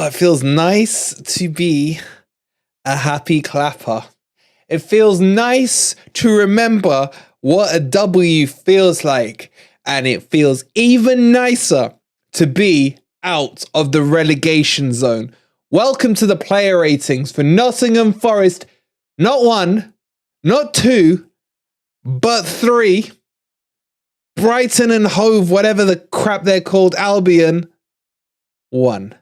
It feels nice to be a happy clapper. It feels nice to remember what a W feels like. And it feels even nicer to be out of the relegation zone. Welcome to the player ratings for Nottingham Forest. Not one, not two, but three. Brighton and Hove, whatever the crap they're called, Albion, 1.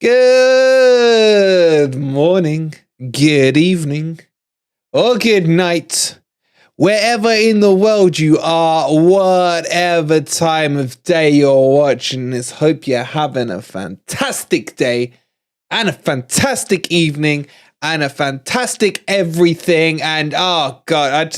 Good morning, good evening, or good night, wherever in the world you are, whatever time of day you're watching this. Hope you're having a fantastic day and a fantastic evening and a fantastic everything. And oh God,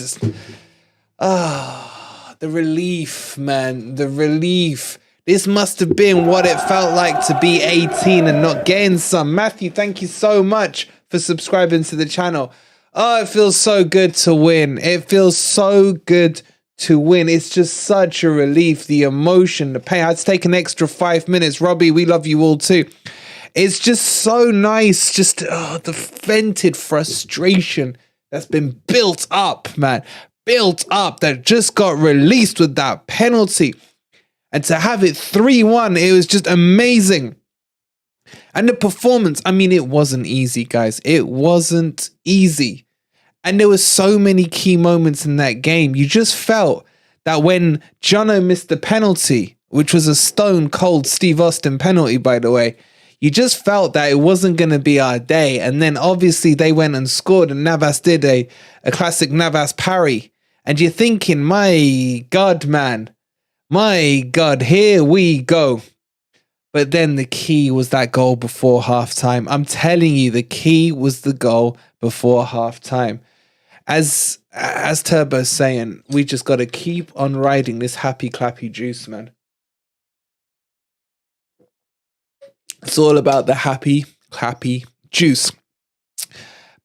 the relief, man, the relief. This must have been what it felt like to be 18 and not getting some. Matthew, thank you so much for subscribing to the channel. Oh, it feels so good to win. It feels so good to win. It's just such a relief. The emotion, the pain. I had to take an extra 5 minutes. Robbie, we love you all too. It's just so nice. Just the vented frustration that's been built up, man. Built up, that just got released with that penalty. And to have it 3-1, it was just amazing. And the performance, I mean, it wasn't easy, guys. It wasn't easy. And there were so many key moments in that game. You just felt that when Johno missed the penalty, which was a stone cold Steve Austin penalty, by the way, you just felt that it wasn't going to be our day. And then obviously they went and scored, and Navas did a classic Navas parry. And you're thinking, my God, man. My God, here we go. But then the key was that goal before halftime. I'm telling you, the key was the goal before halftime. As Turbo's saying, we just got to keep on riding this happy clappy juice, man. It's all about the happy clappy juice.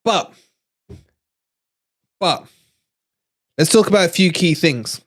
But let's talk about a few key things.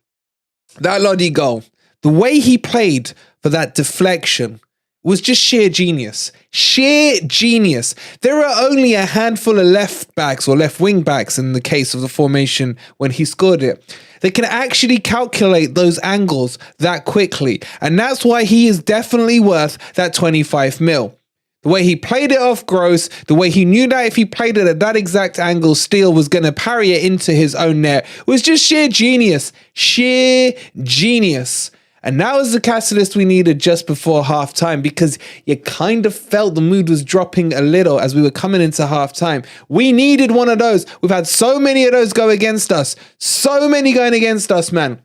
That Lodi goal, the way he played for that deflection was just sheer genius. Sheer genius. There are only a handful of left backs or left wing backs in the case of the formation when he scored it. They can actually calculate those angles that quickly. And that's why he is definitely worth that 25 mil. The way he played it off Gross, the way he knew that if he played it at that exact angle, Steele was going to parry it into his own net, was just sheer genius. Sheer genius. And that was the catalyst we needed just before halftime, because you kind of felt the mood was dropping a little as we were coming into halftime. We needed one of those. We've had so many of those go against us. So many going against us, man.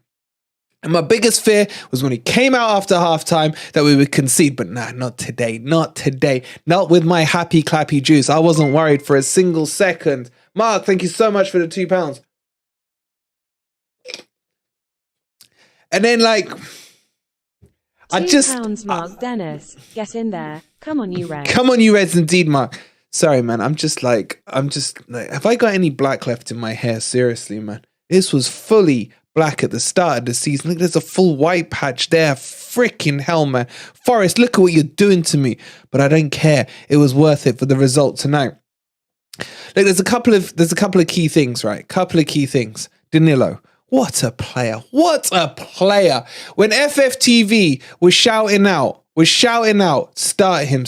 And my biggest fear was when he came out after halftime that we would concede. But nah, not today. Not today. Not with my happy clappy juice. I wasn't worried for a single second. Mark, thank you so much for the £2. And then, like, I just... £2, Mark Dennis. Get in there. Come on, you Reds. Come on, you Reds, indeed, Mark. Sorry, man. I'm just like, have I got any black left in my hair? Seriously, man. This was fully black at the start of the season. Look, there's a full white patch there. Freaking hell, man. Forest, look at what you're doing to me. But I don't care. It was worth it for the result tonight. Look, there's a couple of key things, right? Couple of key things. Danilo. What a player. What a player. When FFTV was shouting out, start him.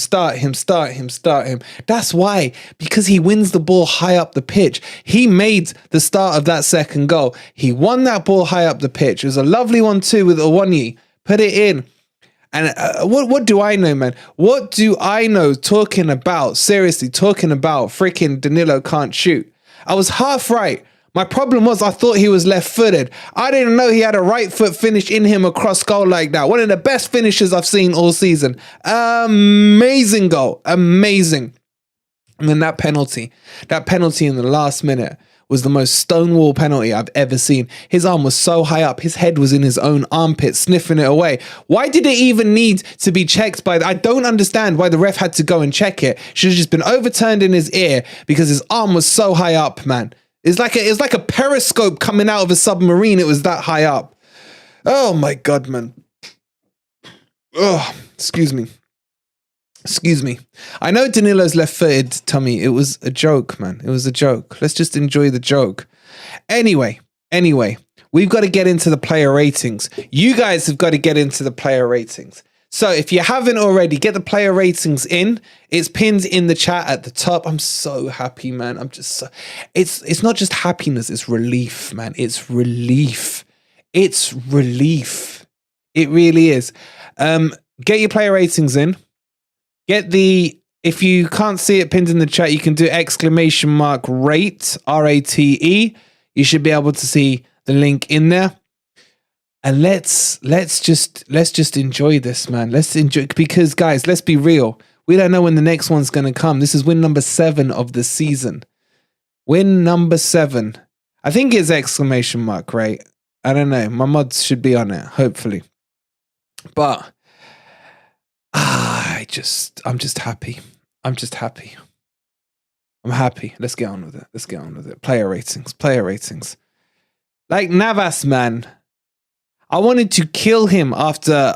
That's why, because he wins the ball high up the pitch. He made the start of that second goal. He won that ball high up the pitch. It was a lovely one too with Awoniyi. Put it in. And what do I know, man? What do I know talking about freaking Danilo can't shoot? I was half right. My problem was I thought he was left-footed. I didn't know he had a right foot finish in him across goal like that. One of the best finishes I've seen all season. Amazing goal. Amazing. And then that penalty in the last minute was the most stonewall penalty I've ever seen. His arm was so high up. His head was in his own armpit, sniffing it away. Why did it even need to be checked by... I don't understand why the ref had to go and check it. Should have just been overturned in his ear because his arm was so high up, man. It's like a periscope coming out of a submarine. It was that high up. Oh my God, man. Oh, excuse me. I know Danilo's left-footed, Tommy. It was a joke, man. It was a joke. Let's just enjoy the joke. Anyway, we've got to get into the player ratings. You guys have got to get into the player ratings. So if you haven't already, get the player ratings in. It's pinned in the chat at the top. I'm so happy, man. I'm just so... It's not just happiness. It's relief, man. It's relief. It's relief. It really is. Get your player ratings in. If you can't see it pinned in the chat, you can do !rate, RATE. You should be able to see the link in there. And let's just enjoy this, man. Let's enjoy, because guys, let's be real. We don't know when the next one's going to come. This is win number 7 of the season. Win number 7. I think it's !, right? I don't know. My mods should be on it, hopefully. But I'm just happy. I'm happy. Let's get on with it. Player ratings. Like Navas, man. I wanted to kill him after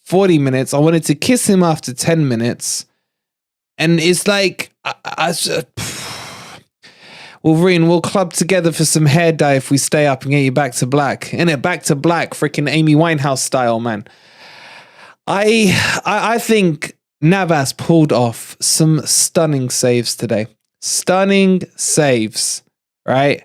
40 minutes. I wanted to kiss him after 10 minutes. And it's like, Wolverine, we'll club together for some hair dye if we stay up and get you back to black. Innit? Back to black, freaking Amy Winehouse style, man. I think Navas pulled off some stunning saves today. Stunning saves, right?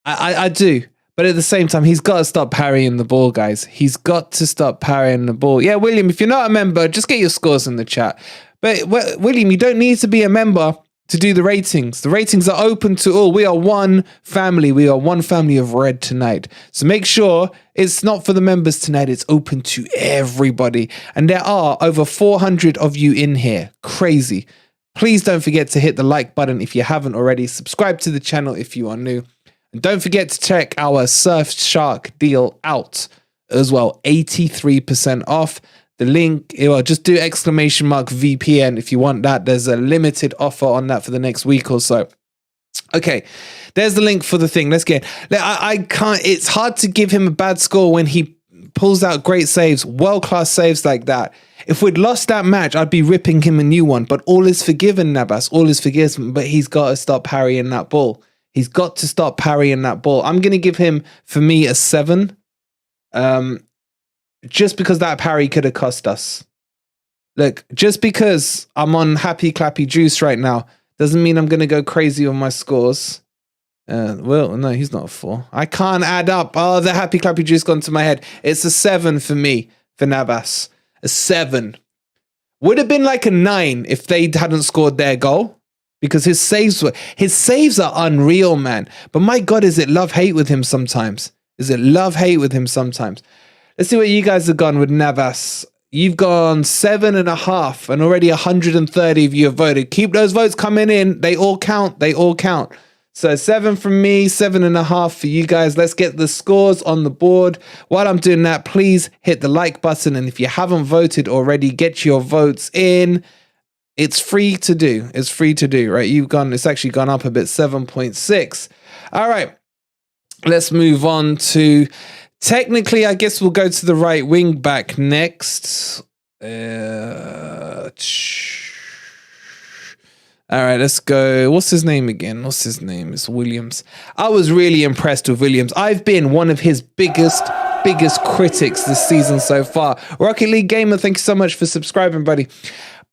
I do. But at the same time, he's got to stop parrying the ball, guys. He's got to stop parrying the ball. Yeah, William, if you're not a member, just get your scores in the chat. But William, you don't need to be a member to do the ratings. The ratings are open to all. We are one family. We are one family of red tonight. So make sure it's not for the members tonight. It's open to everybody. And there are over 400 of you in here. Crazy. Please don't forget to hit the like button if you haven't already. Subscribe to the channel if you are new. And don't forget to check our Surfshark deal out as well. 83% off. The link, just do ! VPN if you want that. There's a limited offer on that for the next week or so. Okay, there's the link for the thing. Let's get. I can't. It's hard to give him a bad score when he pulls out great saves, world-class saves like that. If we'd lost that match, I'd be ripping him a new one. But all is forgiven, Navas. All is forgiven. But he's got to stop parrying that ball. He's got to stop parrying that ball. I'm going to give him, for me, a 7. Just because that parry could have cost us. Look, just because I'm on happy clappy juice right now doesn't mean I'm going to go crazy on my scores. Well, no, he's not a 4. I can't add up. Oh, the happy clappy juice gone to my head. It's a 7 for me, for Navas. A 7. Would have been like a 9 if they hadn't scored their goal. Because his saves are unreal, man. But my God, is it love-hate with him sometimes? Let's see what you guys have gone with Navas. You've gone 7.5, and already 130 of you have voted. Keep those votes coming in. They all count. So 7 from me, 7.5 for you guys. Let's get the scores on the board. While I'm doing that, please hit the like button. And if you haven't voted already, get your votes in. It's free to do. Right? It's actually gone up a bit, 7.6. All right. Let's move on to, technically, I guess we'll go to the right wing back next. All right, let's go. What's his name again? It's Williams. I was really impressed with Williams. I've been one of his biggest critics this season so far. Rocket League Gamer, thank you so much for subscribing, buddy.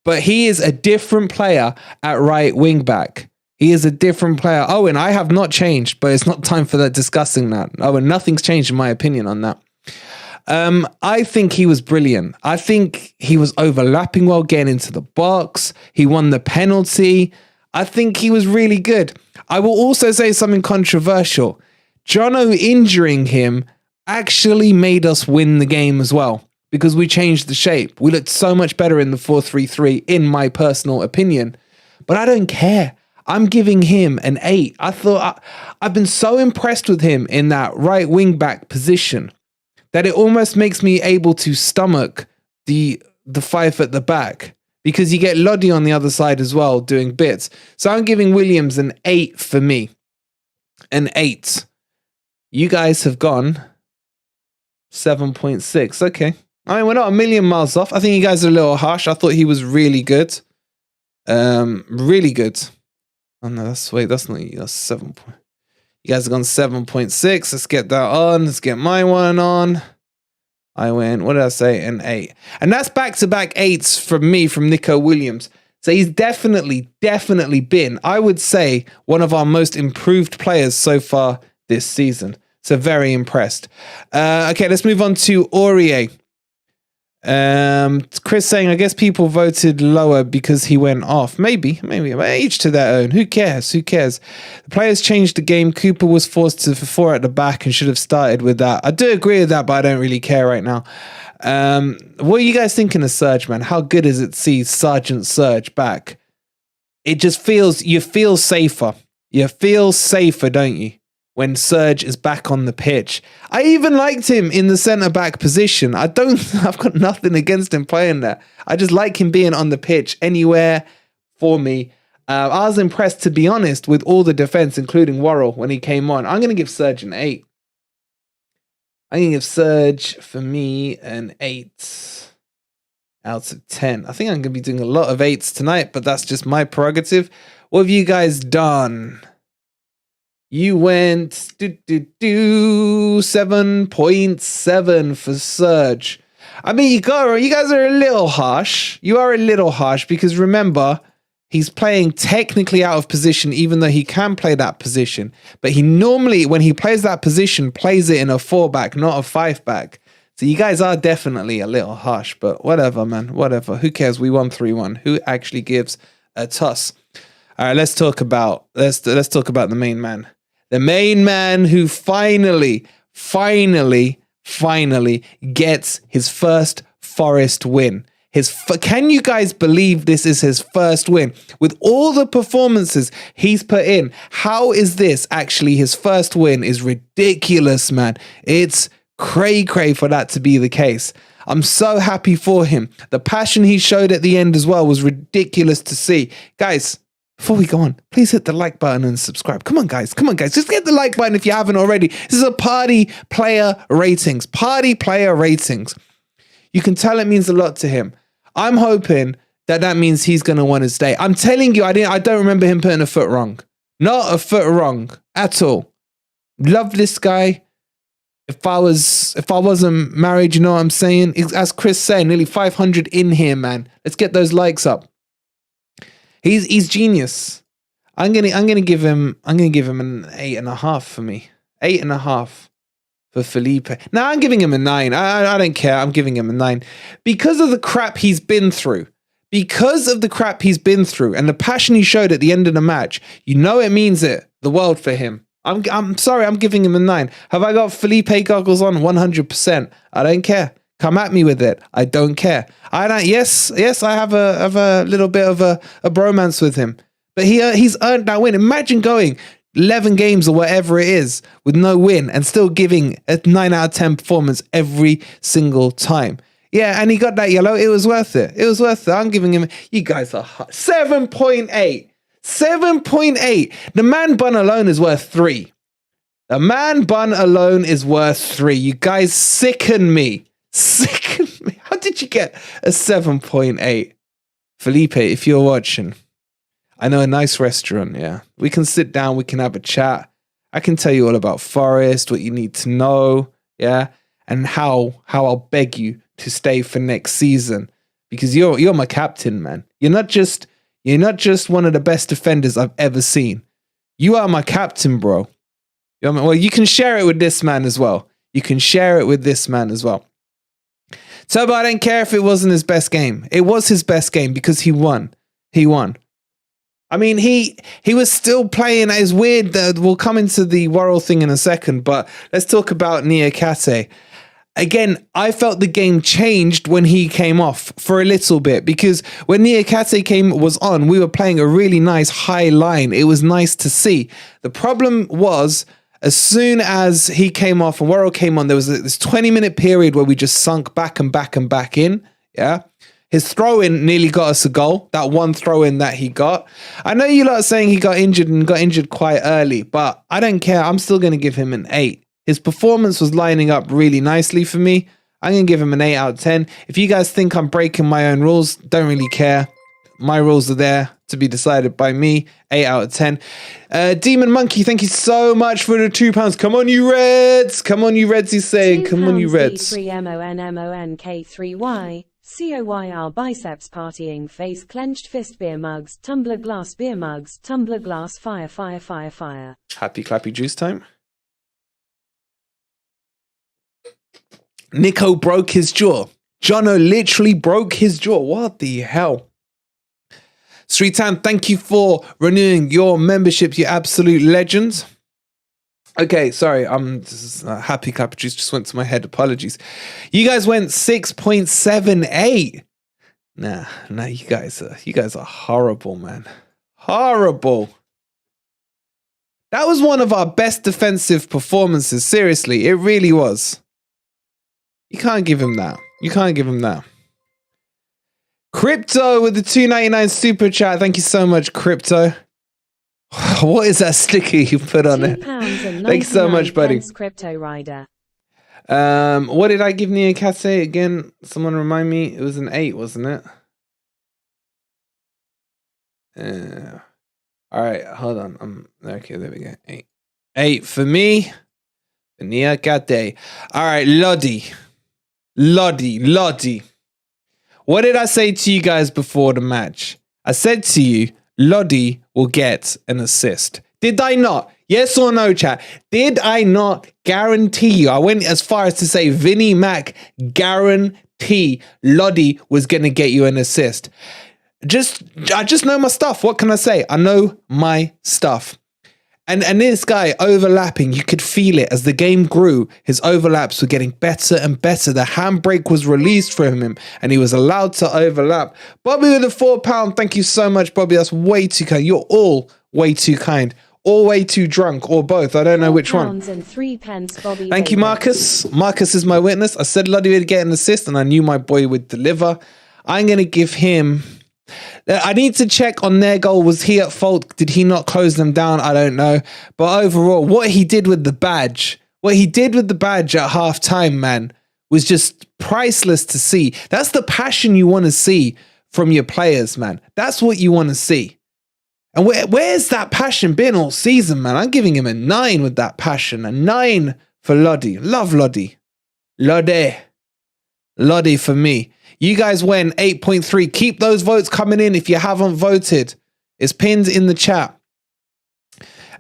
But he is a different player at right wing back. He is a different player. Owen, I have not changed, but it's not time for that discussing that. Owen, nothing's changed in my opinion on that. I think he was brilliant. I think he was overlapping well, getting into the box. He won the penalty. I think he was really good. I will also say something controversial. Johno injuring him actually made us win the game as well, because we changed the shape. We looked so much better in the 4-3-3, in my personal opinion. But I don't care. I'm giving him an 8. I've been so impressed with him in that right wing back position that it almost makes me able to stomach the 5 at the back, because you get Lodi on the other side as well doing bits. So I'm giving Williams an 8 for me. an 8. You guys have gone 7.6. Okay. I mean, we're not a million miles off. I think you guys are a little harsh. I thought he was really good. Really good. Oh no, that's that's 7. You guys have gone 7.6. Let's get that on. Let's get my one on. I went, what did I say? An 8. And that's back-to-back 8s from me, from Nico Williams. So he's definitely been, I would say, one of our most improved players so far this season. So very impressed. Okay, let's move on to Aurier. Chris saying, I guess people voted lower because he went off. Maybe. Each to their own. Who cares? The players changed the game. Cooper was forced to 4 at the back and should have started with that. I do agree with that, but I don't really care right now. What are you guys thinking of Serge, man? How good is it to see Sergeant Serge back? It just feels, you feel safer. You feel safer, don't you? When Serge is back on the pitch. I even liked him in the centre-back position. I've got nothing against him playing there. I just like him being on the pitch anywhere for me. I was impressed, to be honest, with all the defence, including Worrall, when he came on. I'm going to give Serge an 8. I'm going to give Serge, for me, an 8 out of 10. I think I'm going to be doing a lot of 8s tonight, but that's just my prerogative. What have you guys done? You went 7.7 for Serge. I mean, you guys are a little harsh. You are a little harsh because remember, he's playing technically out of position, even though he can play that position. But he normally, when he plays that position, plays it in a 4-back, not a 5-back. So you guys are definitely a little harsh, but whatever, man. Whatever. Who cares? We won 3-1. Who actually gives a toss? All right, let's talk about the main man. The main man who finally gets his first Forest win. Can you guys believe this is his first win? With all the performances he's put in, how is this actually his first win? Is ridiculous, man. It's cray for that to be the case. I'm so happy for him. The passion he showed at the end as well was ridiculous to see. Guys, before we go on, please hit the like button and subscribe. Come on, guys. Just hit the like button if you haven't already. This is a party player ratings. You can tell it means a lot to him. I'm hoping that means he's going to want to stay. I'm telling you, I don't remember him putting a foot wrong. Not a foot wrong at all. Love this guy. If I wasn't married, you know what I'm saying? As Chris said, nearly 500 in here, man. Let's get those likes up. He's genius. I'm gonna give him an 8.5 for me. 8.5 for Felipe. Now I'm giving him a 9. I don't care. I'm giving him a 9 because of the crap he's been through. And the passion he showed at the end of the match. You know it means the world for him. I'm sorry. I'm giving him a 9. Have I got Felipe goggles on? 100%. I don't care. Come at me with it. I don't care. Yes, I have a little bit of a bromance with him. But he's earned that win. Imagine going 11 games or whatever it is with no win and still giving a 9 out of 10 performance every single time. Yeah, and he got that yellow. It was worth it. I'm giving him, you guys are hot. 7.8. 7.8. The man bun alone is worth 3. You guys sicken me. How did you get a 7.8? Felipe, if you're watching, I know a nice restaurant, yeah. We can sit down, we can have a chat. I can tell you all about Forest, what you need to know, yeah, and how I'll beg you to stay for next season. Because you're my captain, man. You're not just one of the best defenders I've ever seen. You are my captain, bro. Well, you can share it with this man as well. So, but I don't care if it wasn't his best game. It was his best game because he won. I mean, he was still playing as weird. We'll come into the Worrall thing in a second, but let's talk about Niakhate. Again, I felt the game changed when he came off for a little bit because when Niakhate was on, we were playing a really nice high line. It was nice to see. The problem was, as soon as he came off and Worrall came on, there was this 20-minute period where we just sunk back and back in. Yeah. His throw-in nearly got us a goal. That one throw-in that he got. I know you lot are saying he got injured and got injured quite early, but I don't care. I'm still going to give him an 8. His performance was lining up really nicely for me. I'm going to give him an 8 out of 10. If you guys think I'm breaking my own rules, don't really care. My rules are there to be decided by me. 8 out of 10. Demon Monkey, thank you so much for the £2. Come on, you Reds. Come on, you Reds, he's saying. Come on, you Reds. £3MONMONK3Y. COYR biceps partying face clenched fist beer mugs tumbler glass beer mugs tumbler glass fire fire fire fire. Happy clappy juice time. Nico broke his jaw. Johno literally broke his jaw. What the hell? Sritan, thank you for renewing your membership, you absolute legends. Okay, sorry, happy clapper juice just went to my head. Apologies. You guys went 6.78. Nah, you guys are horrible, man. Horrible. That was one of our best defensive performances. Seriously, it really was. You can't give him that. You can't give him that. Crypto with the $2.99 super chat. Thank you so much, Crypto. What is that sticker you put on it? Thanks so much, buddy. Crypto Rider. What did I give Niakhate again? Someone remind me. It was an 8, wasn't it? All right, hold on. Okay, there we go. 8. 8 for me. Niakhate. All right, Lodi. What did I say to you guys before the match? I said to you, Lodi will get an assist. Did I not? Yes or no, chat? Did I not guarantee you? I went as far as to say, Vinnie Mac, guarantee Lodi was going to get you an assist. I just know my stuff. What can I say? I know my stuff. And this guy overlapping, you could feel it as the game grew. His overlaps were getting better and better. The handbrake was released from him and he was allowed to overlap. Bobby with the £4. Thank you so much, Bobby. That's way too kind. You're all way too kind. Or way too drunk, or both. I don't know which one. And 3 pence, Bobby. Thank you, Marcus. Marcus is my witness. I said Lodi would get an assist and I knew my boy would deliver. I'm going to give him... I need to check on their goal. Was he at fault? Did he not close them down? I don't know. But overall, what he did with the badge at half time, man, was just priceless to see. That's the passion you want to see from your players, man. That's what you want to see. And where's that passion been all season, man? I'm giving him a 9 with that passion. A 9 for Lodi. Love Lodi. Lodi for me. You guys went 8.3. Keep those votes coming in if you haven't voted. It's pinned in the chat.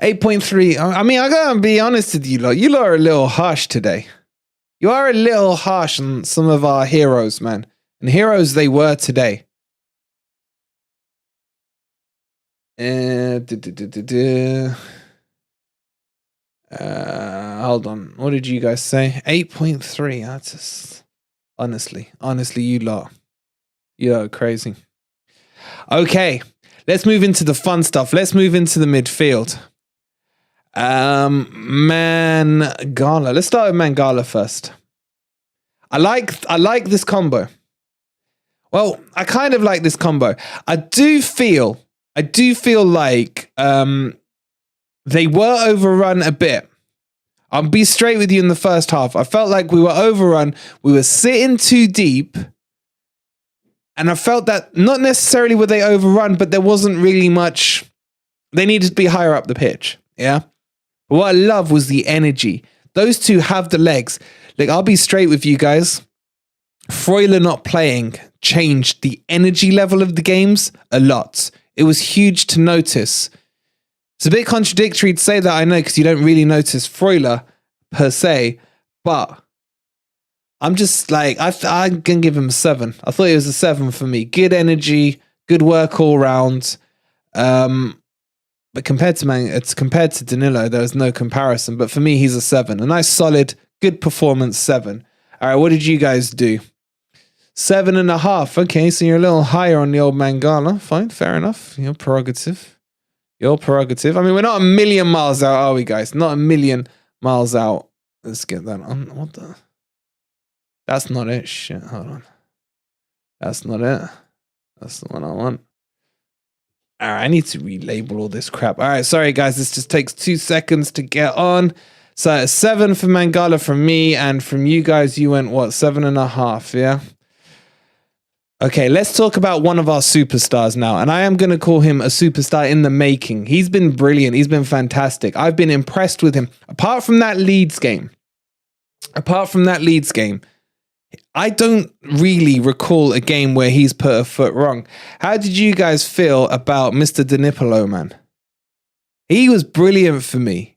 8.3. I mean, I gotta be honest with you lot. You lot are a little harsh today. You are a little harsh on some of our heroes, man. And heroes they were today. Hold on. What did you guys say? 8.3. That's just... Honestly, you lot. You're crazy. Okay, let's move into the fun stuff. Let's move into the midfield. Mangala. Let's start with Mangala first. I like this combo. Well, I kind of like this combo. I do feel like they were overrun a bit. I'll be straight with you in the first half. I felt like we were overrun. We were sitting too deep. And I felt that not necessarily were they overrun, but there wasn't really much. They needed to be higher up the pitch. Yeah. But what I love was the energy. Those two have the legs. Like, I'll be straight with you guys. Freuler not playing changed the energy level of the games a lot. It was huge to notice. It's a bit contradictory to say that, I know, because you don't really notice Freuler per se, but I'm just like, I'm going to give him a 7. I thought it was a 7 for me. Good energy, good work all round. But compared to Danilo, there was no comparison. But for me, he's a 7. A nice, solid, good performance 7. All right, what did you guys do? 7.5. Okay, so you're a little higher on the old Mangala. Fine, fair enough. Your prerogative. Your prerogative. I mean, we're not a million miles out, are we, guys? Not a million miles out. Let's get that on. What the? That's not it. Shit, hold on. That's not it. That's the one I want. All right, I need to relabel all this crap. All right, sorry guys, this just takes 2 seconds to get on. So 7 for Mangala from me, and from you guys, you went what, 7.5, yeah? Okay, let's talk about one of our superstars now, and I am going to call him a superstar in the making. He's been brilliant. He's been fantastic. I've been impressed with him. Apart from that Leeds game, I don't really recall a game where he's put a foot wrong. How did you guys feel about Mr. Danilo, man? He was brilliant for me.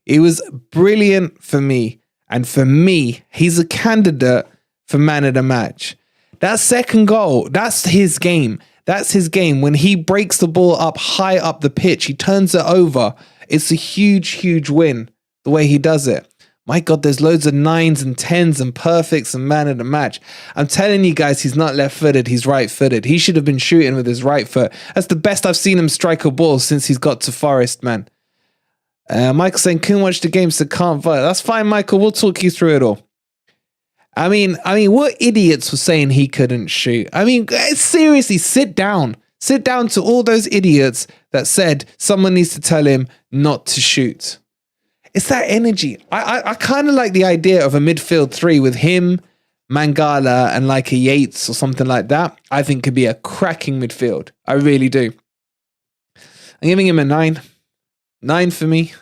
And for me, he's a candidate for man of the match. That second goal, that's his game. When he breaks the ball up high up the pitch, he turns it over. It's a huge, huge win, the way he does it. My God, there's loads of 9s and 10s and perfects and man of the match. I'm telling you guys, he's not left-footed, he's right-footed. He should have been shooting with his right foot. That's the best I've seen him strike a ball since he's got to Forest, man. Michael saying, couldn't watch the game, so can't vote. That's fine, Michael. We'll talk you through it all. I mean, what idiots were saying he couldn't shoot? I mean, seriously, sit down. Sit down to all those idiots that said someone needs to tell him not to shoot. It's that energy. I kind of like the idea of a midfield 3 with him, Mangala, and like a Yates or something like that. I think could be a cracking midfield. I really do. I'm giving him a 9. 9 for me.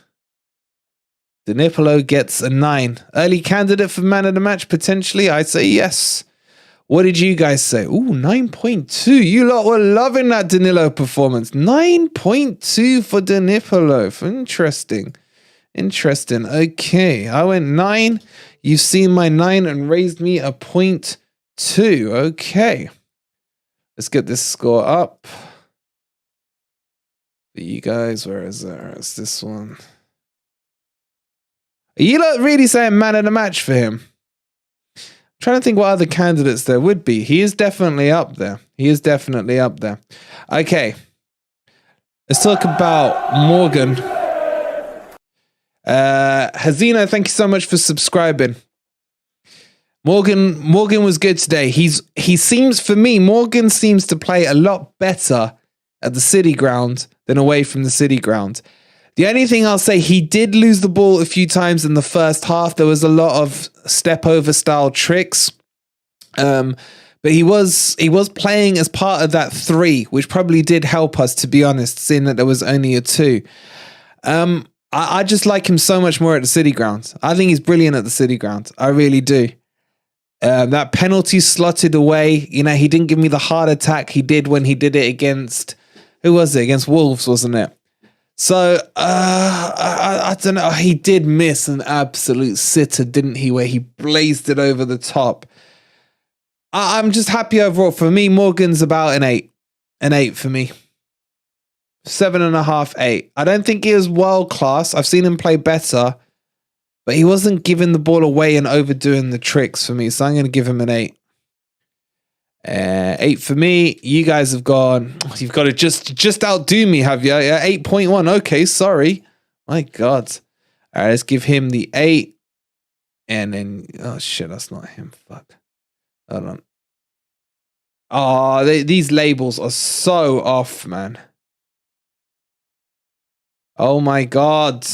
Danilo gets a 9. Early candidate for man of the match, potentially. I'd say yes. What did you guys say? Ooh, 9.2. You lot were loving that Danilo performance. 9.2 for Danilo. Interesting. Okay, I went 9. You've seen my 9 and raised me a 0.2. Okay. Let's get this score up. For you guys, where is that? It's this one. Are you not really saying man of the match for him? I'm trying to think what other candidates there would be. He is definitely up there. Okay. Let's talk about Morgan. Hazina, thank you so much for subscribing. Morgan was good today. Morgan seems to play a lot better at the City ground than away from the City ground. The only thing I'll say, he did lose the ball a few times in the first half. There was a lot of step over style tricks. But he was playing as part of that 3, which probably did help us, to be honest, seeing that there was only a 2. I just like him so much more at the City ground. I think he's brilliant at the City ground. I really do. That penalty slotted away. He didn't give me the heart attack he did when he did it against, who was it? Against Wolves, wasn't it? So, I don't know. He did miss an absolute sitter, didn't he? Where he blazed it over the top. I'm just happy overall. For me, Morgan's about an 8. An 8 for me. 7.5, 8. I don't think he is world class. I've seen him play better, but he wasn't giving the ball away and overdoing the tricks for me. So I'm going to give him an 8. 8 for me. You guys have gone. You've got to just outdo me, have you? Yeah, 8.1. Okay, sorry. My God. All right, let's give him the 8. And then, oh shit, that's not him. Fuck. Hold on. Oh, these labels are so off, man. Oh my God.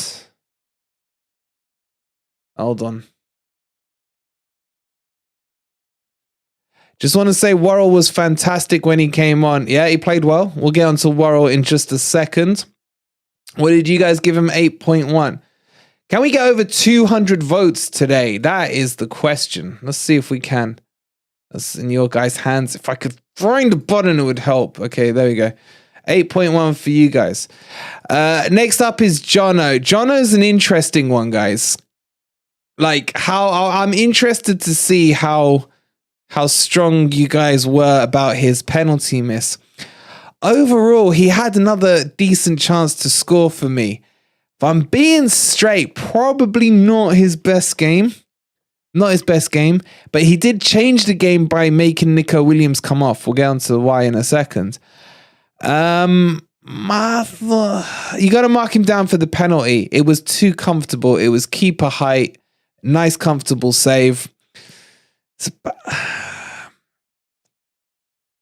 Hold on. Just want to say Worrall was fantastic when he came on. Yeah, he played well. We'll get on to Worrall in just a second. What did you guys give him? 8.1. Can we get over 200 votes today? That is the question. Let's see if we can. That's in your guys' hands. If I could find the button, it would help. Okay, there we go. 8.1 for you guys. Next up is Johno. Johno's an interesting one, guys. Like, I'm interested to see how strong you guys were about his penalty miss. Overall, he had another decent chance to score for me. If I'm being straight, probably not his best game. Not his best game, but he did change the game by making Nico Williams come off. We'll get on to why in a second. You got to mark him down for the penalty. It was too comfortable. It was keeper height. Nice, comfortable save.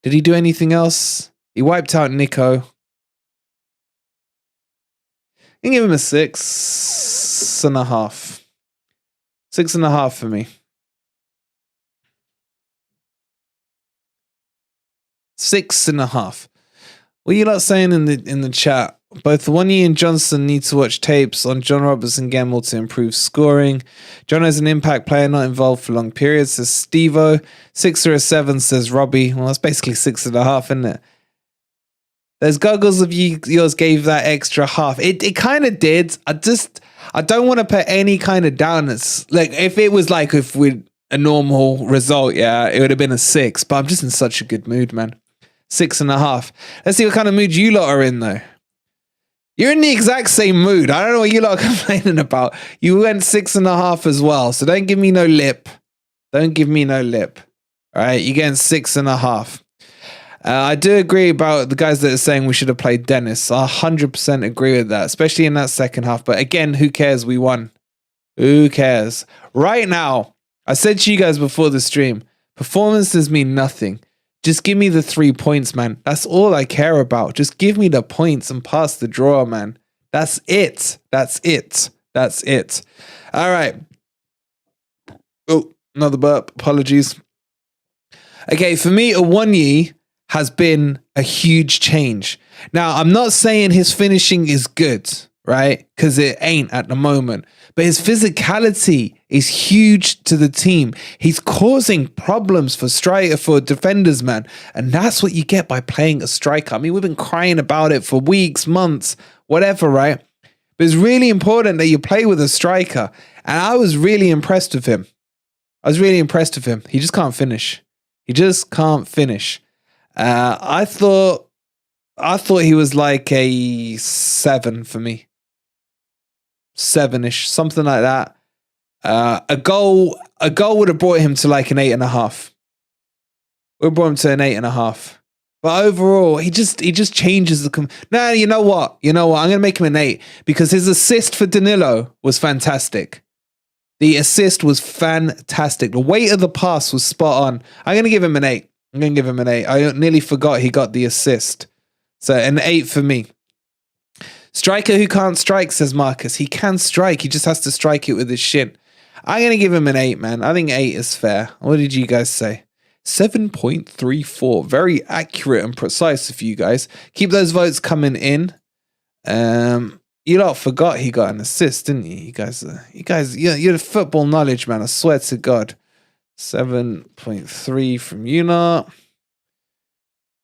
Did he do anything else? He wiped out Nico. I can give him a 6.5. 6.5 for me. 6.5. What are you lot saying in the chat? Both Awoniyi and Johnson need to watch tapes on John Robertson Gamble to improve scoring. John is an impact player, not involved for long periods, says Stevo. 6 or a 7, says Robbie. Well, that's basically 6.5, isn't it? Those goggles of yours gave that extra half. It kind of did. I don't want to put any kind of downers. Like, if it was like if we a normal result, yeah, it would have been a 6. But I'm just in such a good mood, man. 6.5. Let's see what kind of mood you lot are in, though. You're in the exact same mood. I don't know what you lot are complaining about. You went 6.5 as well, so don't give me no lip. Don't give me no lip. All right, you're getting 6.5. I do agree about the guys that are saying we should have played Dennis. I 100% agree with that, especially in that second half. But again, who cares? We won. Who cares? Right now, I said to you guys before the stream, performances mean nothing. Just give me the 3 points, man. That's all I care about. Just give me the points and pass the draw, man. That's it. That's it. That's it. All right. Oh, another burp. Apologies. Okay, for me, Awoniyi has been a huge change. Now, I'm not saying his finishing is good, right? Because it ain't at the moment. But his physicality is huge to the team. He's causing problems for defenders, man. And that's what you get by playing a striker. I mean, we've been crying about it for weeks, months, whatever, right? But it's really important that you play with a striker. And I was really impressed with him. He just can't finish. I thought he was like a 7 for me. 7-ish, something like that. A goal would have brought him to like an 8.5. Would have brought him to an 8.5. But overall, he just changes the. Nah, you know what? I'm gonna make him an 8 because his assist for Danilo was fantastic. The assist was fantastic. The weight of the pass was spot on. I'm gonna give him an 8. I nearly forgot he got the assist. So an 8 for me. Striker who can't strike, says Marcus. He can strike. He just has to strike it with his shin. I'm going to give him an 8, man. I think 8 is fair. What did you guys say? 7.34. Very accurate and precise of you guys. Keep those votes coming in. You lot forgot he got an assist, didn't you? You guys, you're the football knowledge, man. I swear to God. 7.3 from you lot.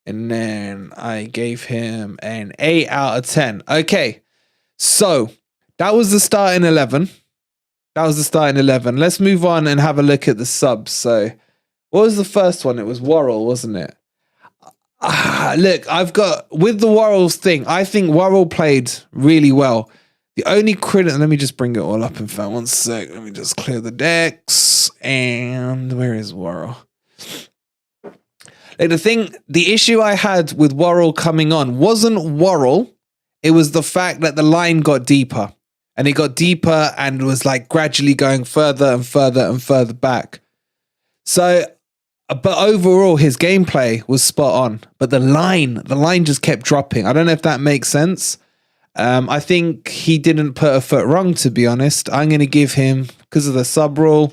And then I gave him an 8 out of 10. Okay, so that was the starting 11. Let's move on and have a look at the subs. So what was the first one? It was Worrall, wasn't it? Look, I've got, with the Worrall's thing, I think Worrall played really well. The only critic, let me just bring it all up in fact. One sec, let me just clear the decks. And where is Worrall? Like the issue I had with Worrall coming on wasn't Worrall. It was the fact that the line got deeper. And it got deeper and was like gradually going further and further and further back. So, but overall, his gameplay was spot on. But the line just kept dropping. I don't know if that makes sense. I think he didn't put a foot wrong, to be honest. I'm going to give him, because of the sub rule,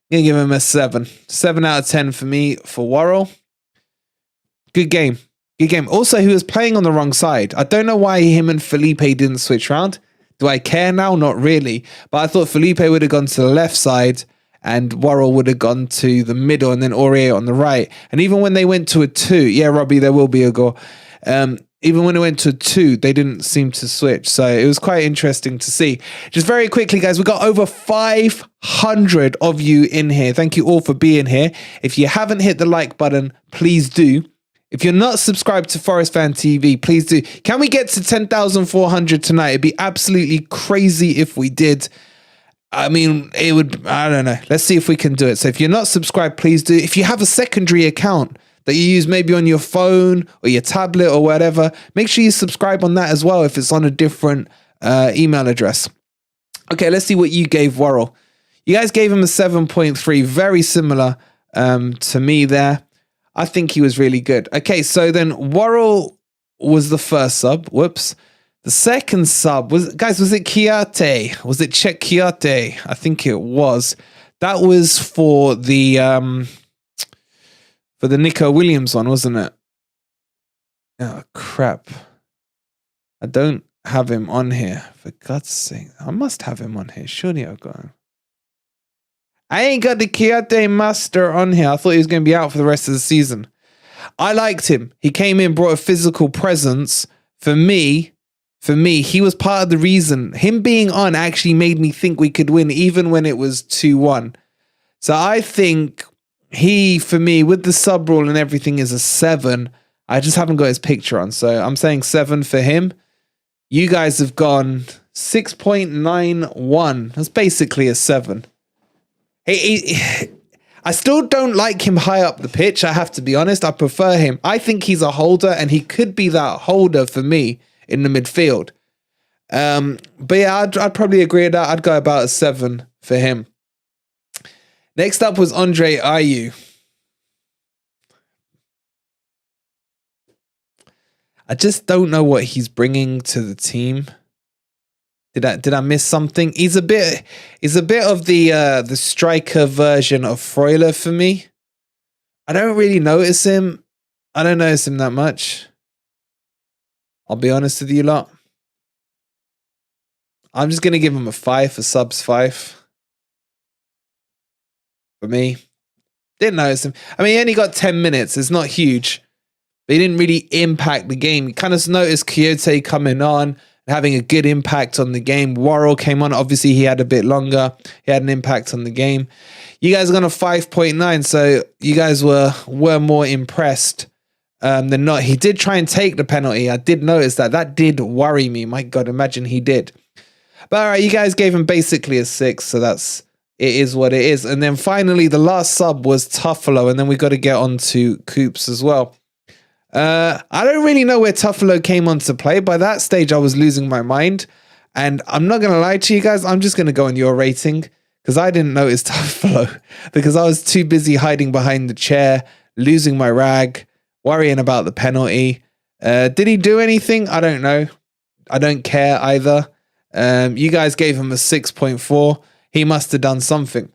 I'm going to give him a 7. 7 out of 10 for me for Worrall. Good game. Also, he was playing on the wrong side. I don't know why him and Felipe didn't switch around. Do I care now? Not really. But I thought Felipe would have gone to the left side and Worrall would have gone to the middle and then Aurier on the right. And even when they went to a 2, yeah, Robbie, there will be a goal. Even when it went to 2, they didn't seem to switch. So it was quite interesting to see. Just very quickly, guys, we got over 500 of you in here. Thank you all for being here. If you haven't hit the like button, please do. If you're not subscribed to Forest Fan TV, please do. Can we get to 10,400 tonight? It'd be absolutely crazy if we did. I mean, it would, I don't know. Let's see if we can do it. So if you're not subscribed, please do. If you have a secondary account that you use maybe on your phone or your tablet or whatever, make sure you subscribe on that as well if it's on a different email address. Okay, let's see what you gave Worrall. You guys gave him a 7.3, very similar to me there. I think he was really good. Okay, so then Worrall was the first sub. Whoops. The second sub was, guys, was it Kouyate? Was it Kouyate? I think it was. That was for the Nico Williams one, wasn't it? Oh crap. I don't have him on here. For God's sake. I must have him on here. Surely I've got him. I ain't got the Kouyate master on here. I thought he was going to be out for the rest of the season. I liked him. He came in, brought a physical presence. For me, he was part of the reason. Him being on actually made me think we could win, even when it was 2-1. So I think he, for me, with the sub rule and everything, is a 7. I just haven't got his picture on. So I'm saying 7 for him. You guys have gone 6.91. That's basically a 7. I still don't like him high up the pitch. I have to be honest. I prefer him. I think he's a holder, and he could be that holder for me in the midfield. But yeah, I'd probably agree with that. I'd go about a 7 for him. Next up was Ayew. I just don't know what he's bringing to the team. Did I miss something? He's a bit of the striker version of Freuler for me. I don't really notice him. I don't notice him that much. I'll be honest with you lot. I'm just gonna give him a 5 for subs 5. For me. Didn't notice him. I mean, he only got 10 minutes. It's not huge. But he didn't really impact the game. You kind of noticed Kouyate coming on, having a good impact on the game. Worrall came on. Obviously, he had a bit longer. He had an impact on the game. You guys got a 5.9, so you guys were more impressed than not. He did try and take the penalty. I did notice that. That did worry me. My God, imagine he did. But all right, you guys gave him basically a 6, so it is what it is. And then finally, the last sub was Toffollo, and then we got to get on to Coops as well. I don't really know where Toffollo came on to play. By that stage, I was losing my mind. And I'm not going to lie to you guys. I'm just going to go on your rating because I didn't notice Toffollo because I was too busy hiding behind the chair, losing my rag, worrying about the penalty. Did he do anything? I don't know. I don't care either. You guys gave him a 6.4. He must have done something.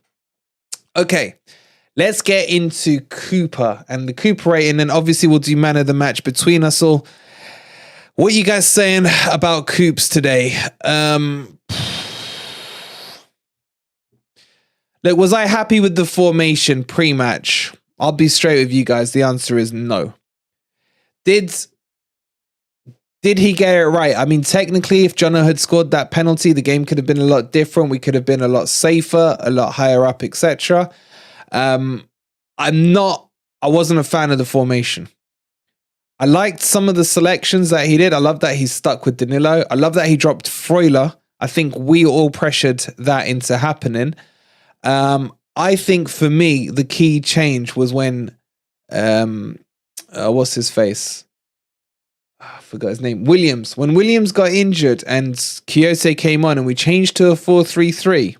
Okay. Let's get into Cooper and the Cooper rating, and obviously we'll do man of the match between us all. What are you guys saying about Coops today? Look, was I happy with the formation pre-match? I'll be straight with you guys. The answer is no. Did he get it right? I mean, technically, if Johno had scored that penalty, the game could have been a lot different. We could have been a lot safer, a lot higher up, etc. I wasn't a fan of the formation. I liked some of the selections that he did. I love that he stuck with Danilo. I love that he dropped Freuler. I think we all pressured that into happening. I think for me, the key change was when, what's his face? I forgot his name. Williams. When Williams got injured and Kouyate came on and we changed to a 4-3-3.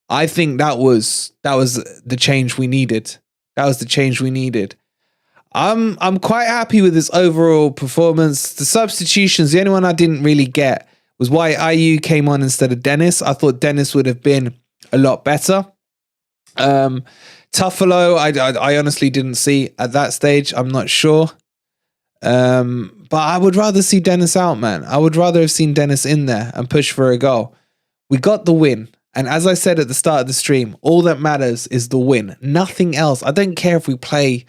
I think that was the change we needed. That was the change we needed. I'm quite happy with his overall performance. The substitutions, the only one I didn't really get was why Ayew came on instead of Dennis. I thought Dennis would have been a lot better. Toffollo, I honestly didn't see at that stage. I'm not sure. But I would rather see Dennis out, man. I would rather have seen Dennis in there and push for a goal. We got the win. And as I said at the start of the stream, all that matters is the win. Nothing else. I don't care if we play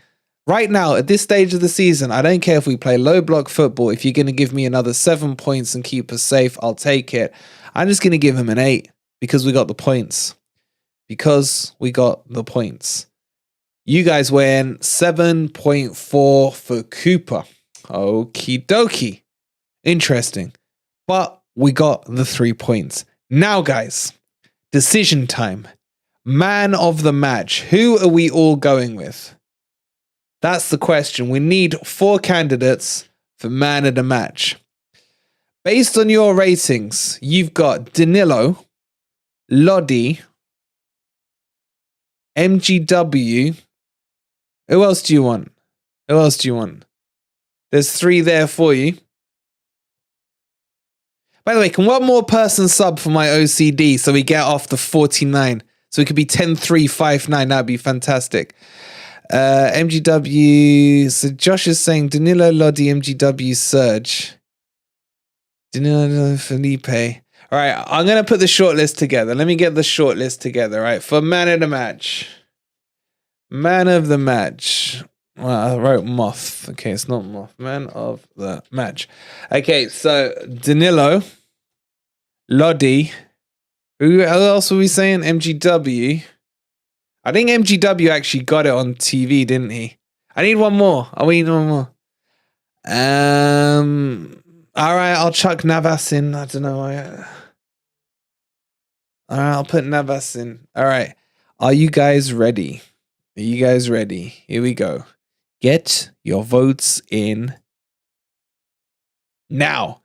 right now at this stage of the season. I don't care if we play low block football. If you're going to give me another 7 points and keep us safe, I'll take it. I'm just going to give him an 8 because we got the points. Because we got the points. You guys went 7.4 for Cooper. Okie dokie. Interesting. But we got the 3 points. Now, guys. Decision time. Man of the match. Who are we all going with? That's the question. We need 4 candidates for man of the match. Based on your ratings, you've got Danilo, Lodi, MGW, Who else do you want? Who else do you want? There's 3 there for you. By the way, can one more person sub for my OCD so we get off the 49? So it could be 10-3-5-9. That'd be fantastic. MGW. So Josh is saying Danilo, Lodi, MGW, Surge. Danilo, Felipe. All right, I'm going to put the shortlist together. Let me get the shortlist together, right? For man of the match. Man of the match. Well, I wrote Moth. Okay, it's not Moth. Man of the match. Okay, so Danilo, Lodi. Who else were we saying? MGW. I think MGW actually got it on TV, didn't he? I need one more. I need one more. All right, I'll chuck Navas in. I don't know. All right, I'll put Navas in. All right. Are you guys ready? Are you guys ready? Here we go. Get your votes in now.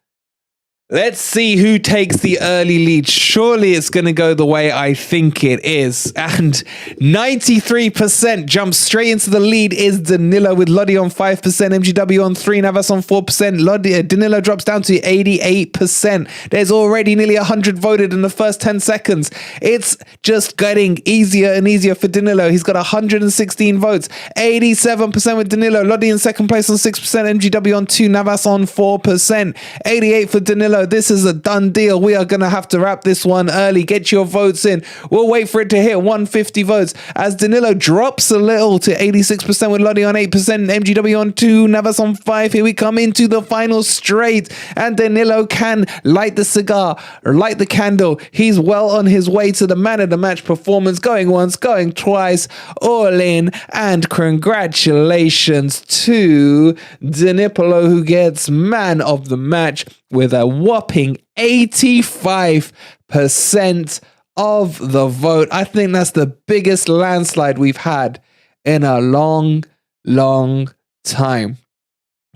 Let's see who takes the early lead. Surely it's going to go the way I think it is. And 93% jumps straight into the lead is Danilo with Lodi on 5%, MGW on 3%, Navas on 4%. Danilo drops down to 88%. There's already nearly 100 voted in the first 10 seconds. It's just getting easier and easier for Danilo. He's got 116 votes. 87% with Danilo. Lodi in second place on 6%, MGW on 2%, Navas on 4%. 88% for Danilo. This is a done deal. We are going to have to wrap this one early. Get your votes in. We'll wait for it to hit 150 votes as Danilo drops a little to 86% with Lodi on 8%, MGW on 2%, Navas on 5%. Here we come into the final straight and Danilo can light the cigar or light the candle. He's well on his way to the man of the match performance, going once, going twice, all in, and congratulations to Danilo, who gets man of the match with a whopping 85% of the vote. I think that's the biggest landslide we've had in a long, long time.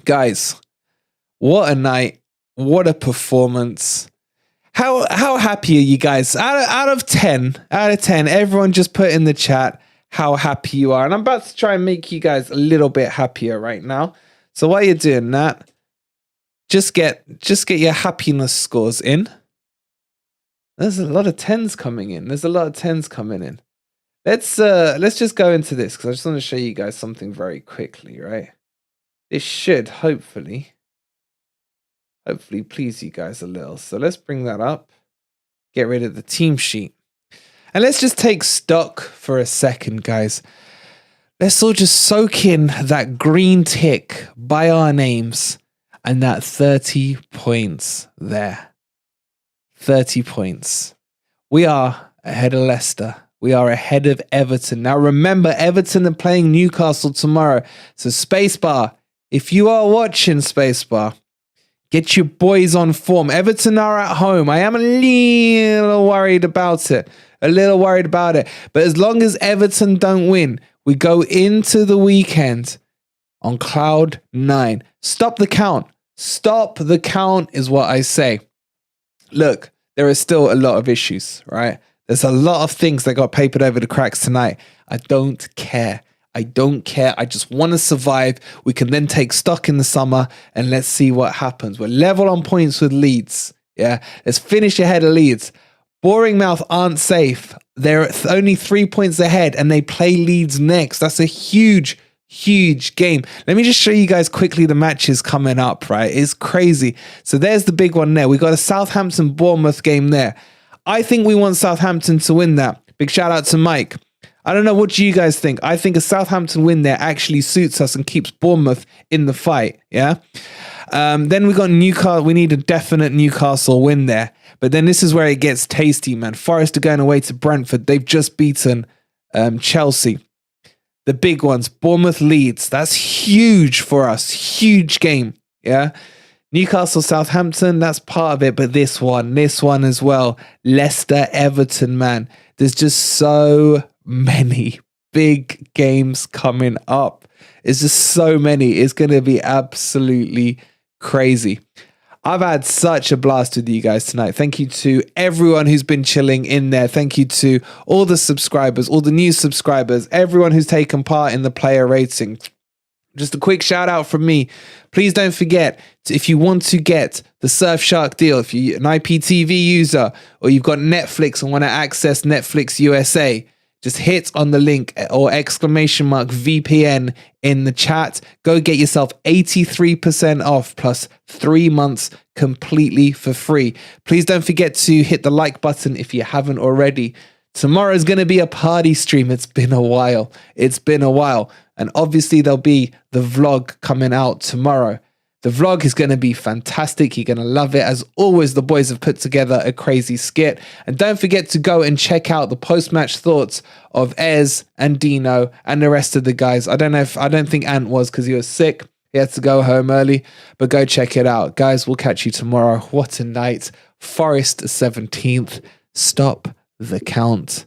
Guys, what a night. What a performance. How happy are you guys? Out of 10, everyone just put in the chat how happy you are. And I'm about to try and make you guys a little bit happier right now. So while you're doing that, just get your happiness scores in. There's a lot of 10s coming in. Let's just go into this because I just want to show you guys something very quickly, right? This should hopefully please you guys a little. So let's bring that up. Get rid of the team sheet. And let's just take stock for a second, guys. Let's all just soak in that green tick by our names. And that 30 points there. 30 points. We are ahead of Leicester. We are ahead of Everton. Now remember, Everton are playing Newcastle tomorrow. So Spacebar, if you are watching Spacebar, get your boys on form. Everton are at home. I am a little worried about it. But as long as Everton don't win, we go into the weekend on cloud 9. Stop the count. Stop the count is what I say. Look, there is still a lot of issues, right? There's a lot of things that got papered over the cracks tonight. I don't care. I just want to survive. We can then take stock in the summer and let's see what happens. We're level on points with Leeds. Yeah, let's finish ahead of Leeds. Bournemouth aren't safe. They're only 3 points ahead and they play Leeds next. That's a huge game. Let me just show you guys quickly the matches coming up, right? It's crazy. So there's the big one there. We got a Southampton Bournemouth game there. I think we want Southampton to win that. Big shout out to Mike. I don't know, what do you guys think? I think a Southampton win there actually suits us and keeps Bournemouth in the fight, yeah? Then we got Newcastle. We need a definite Newcastle win there. But then this is where it gets tasty, man. Forest are going away to Brentford. They've just beaten Chelsea. The big ones, Bournemouth Leeds. That's huge for us. Huge game. Yeah. Newcastle Southampton, that's part of it. But this one as well. Leicester Everton, man. There's just so many big games coming up. It's just so many. It's going to be absolutely crazy. I've had such a blast with you guys tonight. Thank you to everyone who's been chilling in there. Thank you to all the subscribers, all the new subscribers, everyone who's taken part in the player rating. Just a quick shout out from me. Please don't forget, if you want to get the Surfshark deal, if you're an IPTV user or you've got Netflix and want to access Netflix USA, just hit on the link or exclamation mark VPN in the chat. Go get yourself 83% off plus 3 months completely for free. Please don't forget to hit the like button if you haven't already. Tomorrow's going to be a party stream. It's been a while. And obviously there'll be the vlog coming out tomorrow. The vlog is going to be fantastic. You're going to love it. As always, the boys have put together a crazy skit. And don't forget to go and check out the post-match thoughts of Ez and Dino and the rest of the guys. I don't think Ant was because he was sick. He had to go home early. But go check it out. Guys, we'll catch you tomorrow. What a night. Forest 17th. Stop the count.